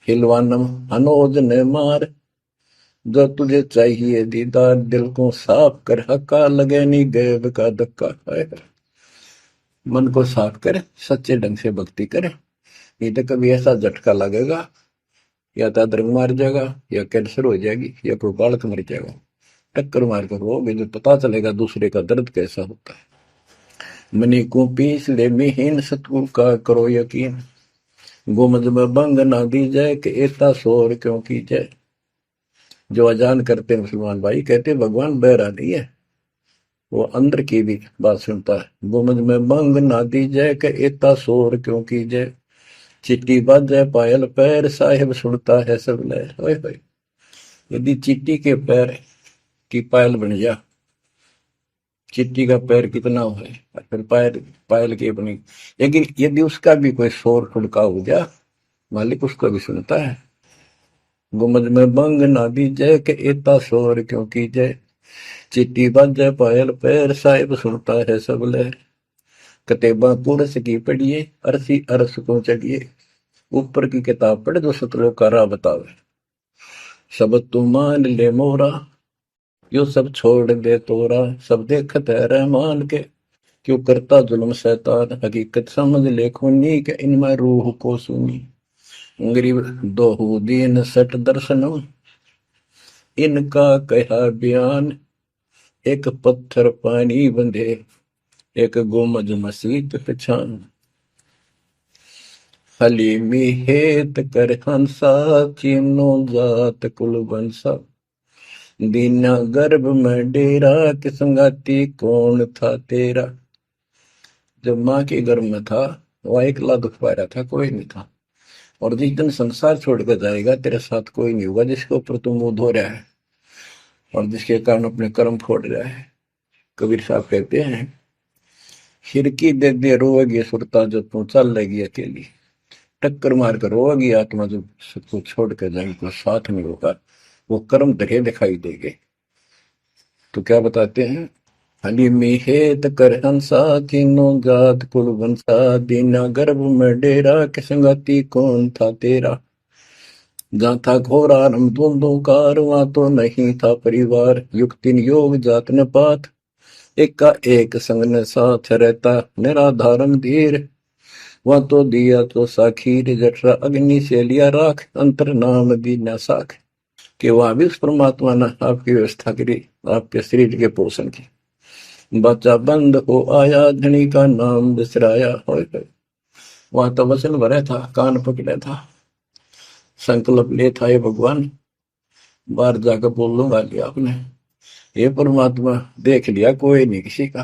Speaker 1: हिलवानम अनोज ने मार जो तुझे चाहिए दीदार। दिल को साफ कर हक्का लगे नहीं गैब का धक्का। मन को साफ कर सच्चे ढंग से भक्ति करे, नहीं तो कभी ऐसा झटका लगेगा या तो अदरंग मार जाएगा या कैंसर हो जाएगी या कोई बालक मर जाएगा। टक्कर मार कर वो भी पता चलेगा दूसरे का दर्द कैसा होता है। मनी को पीस ले मिहीन सतगुरु का करो यकीन, गुमज में बंग ना दी जाए कि इतना शोर क्यों की जाए। जो अजान करते मुसलमान भाई कहते भगवान बहरा नहीं है, वो अंदर की भी बात सुनता है। गुमज में बंग ना दी जाए कि इतना शोर क्यों की जाए, चिट्टी बाजे पायल पैर साहिब सुनता है सब लहर। होए होए, यदि चिट्टी के पैर की पायल बन जा, चिट्टी का पैर कितना हो है और फिर पायल पायल की बनी, लेकिन यदि उसका भी कोई शोर ठुड़का हो जा मालिक उसको भी सुनता है। गुमज में बंग ना दी जय के इतना शोर क्यों की जय, चिट्टी बाजे पायल पैर साहिब सुनता है सब लहर। कतेबा पुरस की पढ़िए अरसी अरस को चढ़िए, ऊपर की किताब पढ़ जो सतलोक का राह बतावे। शब्द तू मान ले मोरा यो सब छोड़ दे तोरा, सब देखत है रहमान के क्यों करता जुल्म शैतान। हकीकत समझ ले खूनी के इनमें रूह को सुनी, गरीब दोहू दीन सट दर्शनम इनका कहा बयान। एक पत्थर पानी बंधे एक गुमज मसीत पहचान, हलीमी हेत कर हंसा चीनो जात कुल बंसा। दीना गर्भ में डेरा कि संगाती कौन था तेरा। जब माँ के गर्भ में था वह अकेला दुख पा रहा था, कोई नहीं था। और जिस दिन संसार छोड़कर जाएगा तेरे साथ कोई नहीं होगा जिसके ऊपर तुम मुंह धो रहा है। और जिसके कारण अपने कर्म फोड़ रहा है। कबीर साहब कहते हैं, खिड़की दे दे रोएगी सुरता जो तू चल लेगी अकेली। टक्कर मार कर रोएगी आत्मा जो सबको छोड़ कर जाएगी, कोई साथ नहीं होगा, वो कर्म धरे दिखाई देंगे। तो क्या बताते हैं, हली मिहेत कर हंसा तीनों जात कुल वंशा, दीना गर्भ में डेरा के संगति कौन था तेरा। जहाँ था घोर आरंभ धुंधुकार, वहां तो नहीं था परिवार, युक्तिन योग जात न पात, एक का एक संग न साथ रहता निराधारम धीर। वहां तो दिया तो साखीर, जठरा अग्नि से लिया राख, अंतर नाम दीना साख। कि वहां भी उस परमात्मा ने आपकी व्यवस्था करी आपके शरीर के पोषण की। बच्चा बंद हो आया धनी का नाम बिसराया, वहां तो वचन भरा था, कान पकड़ा था, संकल्प ले था, ये भगवान बाहर जाकर बोल लूंगा लिया आपने, ये परमात्मा देख लिया कोई नहीं किसी का,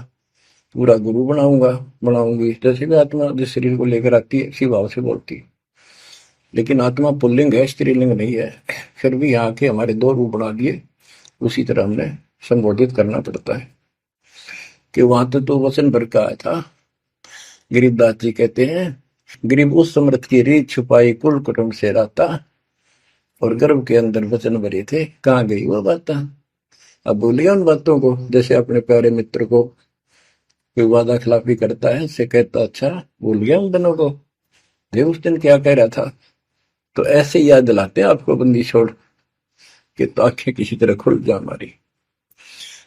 Speaker 1: पूरा गुरु बनाऊंगी। जैसे भी आत्मा जिस शरीर को लेकर आती है इसी भाव से बोलती है, लेकिन आत्मा पुल्लिंग है, स्त्रीलिंग नहीं है। फिर भी यहाँ के हमारे दो रूप बना दिए, उसी तरह हमने संबोधित करना पड़ता है। कि वहां तो वचन भर का आया था। गरीबदास जी कहते हैं, गरीब उस समृत की रीत छुपाई कुल कुटुंब से रहता, और गर्भ के अंदर वचन भरे थे, कहाँ गई वो बात। अब भूलिए उन बातों को। जैसे अपने प्यारे मित्र को कोई वादा खिलाफी करता है, उससे कहता अच्छा भूल गया उन दिनों को, ये उस दिन क्या कह रहा था। तो ऐसे याद दिलाते हैं आपको बंदी छोड़ के, तो आंखें किसी तरह खुल जा हमारी।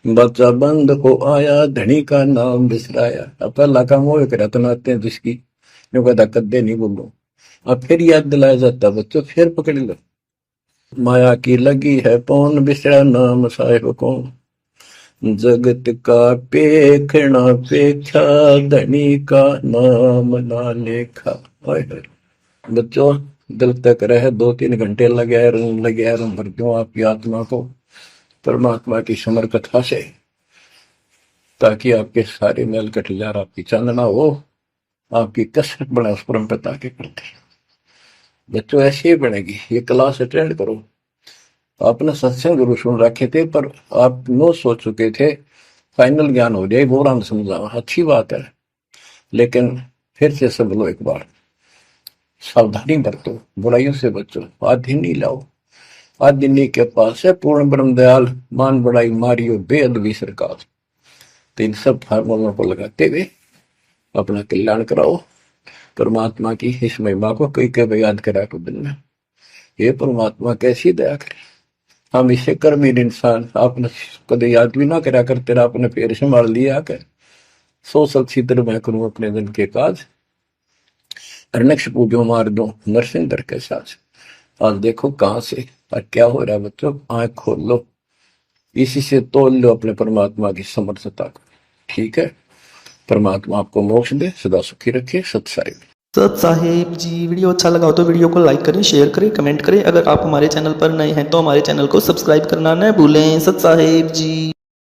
Speaker 1: बच्चा बंद हो आया धनी का नाम बिसराया। अब पहला काम वो एक रत्न आते हैं जिसकी जो कहता कद्दे नहीं बोलो, अब फिर याद दिलाया जाता बच्चों, फिर पकड़ लो। माया की लगी है पौन, बिसरा नाम साहिब कौन, जगत का पेखना पेखा, धनी का नाम ना लेखा। बच्चों दिल तक रहे 2-3 घंटे लगे रूम भर दूं आपकी आत्मा को परमात्मा की समर कथा से, ताकि आपके सारे मेल कट जा, आपकी चांदना हो, आपकी कसरत बने उस परम पिता के प्रति। बच्चों ऐसे ही बनेगी। ये क्लास अटेंड करो। आपने सत्संग गुरु सुन रखे थे, पर आप नो सोच चुके थे फाइनल ज्ञान हो जाए, बोरा में समझा, अच्छी बात है, लेकिन फिर से सब लो एक बार, सावधानी बरतो, बुराइयों से बचो, आदि नहीं लाओ। आदि के पास है पूर्ण ब्रह्म दयाल, मान बड़ाई मारियो बेअदबी सरकार। तो इन सब फार्मूलों को लगाते हुए अपना कल्याण कराओ। परमात्मा की इस महिमा को कई कई याद करा को दिन में, ये परमात्मा कैसी दया करे। हम इसे कर्मीर इंसान, आपने कदे याद भी ना करा कर, तेरा अपने पैर संभाल लिया कर, 100 सलछिद्र मैं करूं अपने दिन के काज, अरनक्ष पूजो मार दो नरसिंदर के साथ। आज देखो कहां से और क्या हो रहा है बच्चों, आंख खोल लो, इसी से तोल लो अपने परमात्मा की समर्थता को। ठीक है, परमात्मा आपको मोक्ष दे, सदा सुखी रखे। सत
Speaker 2: साहिब जी, वीडियो अच्छा लगा हो तो वीडियो को लाइक करें, शेयर करें, कमेंट करें। अगर आप हमारे चैनल पर नए हैं तो हमारे चैनल को सब्सक्राइब करना न भूलें। सत साहिब जी।